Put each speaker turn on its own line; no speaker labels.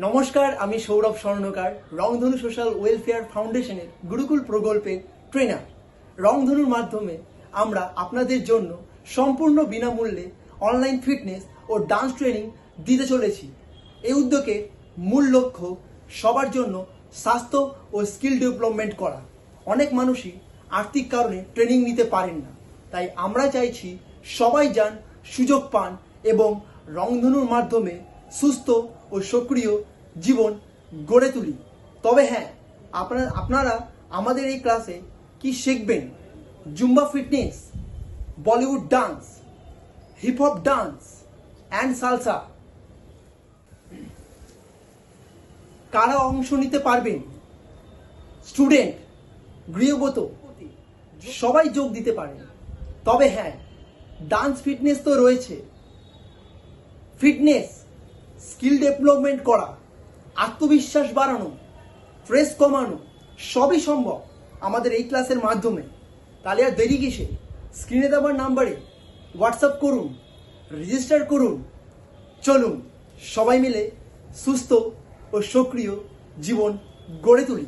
নমস্কার, আমি সৌরভ স্বর্ণকার, রংধনু সোশ্যাল ওয়েলফেয়ার ফাউন্ডেশনের গুরুকুল প্রকল্পের ট্রেনার। রংধনুর মাধ্যমে আমরা আপনাদের জন্য সম্পূর্ণ বিনামূল্যে অনলাইন ফিটনেস ও ডান্স ট্রেনিং দিতে চলেছি। এই উদ্যোগে মূল লক্ষ্য সবার জন্য স্বাস্থ্য ও স্কিল ডেভেলপমেন্ট করা। অনেক মানুষই আর্থিক কারণে ট্রেনিং নিতে পারেন না, তাই আমরা চাইছি সবাই যান, সুযোগ পান এবং রংধনুর মাধ্যমে সুস্থ ও সক্রিয় জীবন গড়ে তুলি। তবে হ্যাঁ, আপনারা আমাদের এই ক্লাসে কি শিখবেন? Zumba fitness, Bollywood dance, hip hop dance and salsa. কারা অংশ নিতে পারবেন? স্টুডেন্ট, গৃহবধূ সবাই যোগ দিতে পারেন। তবে হ্যাঁ, ডান্স ফিটনেস তো রয়েছে। ফিটনেস, স্কিল ডেভেলপমেন্ট করা, আত্মবিশ্বাস বাড়ানো, স্ট্রেস কমানো সবই সম্ভব আমাদের এই ক্লাসের মাধ্যমে। তাহলে আর দেরি কিসে? স্ক্রিনে দেওয়ার নাম্বারে হোয়াটসঅ্যাপ করুন, রেজিস্টার করুন। চলুন সবাই মিলে সুস্থ ও সক্রিয় জীবন গড়ে তুলি।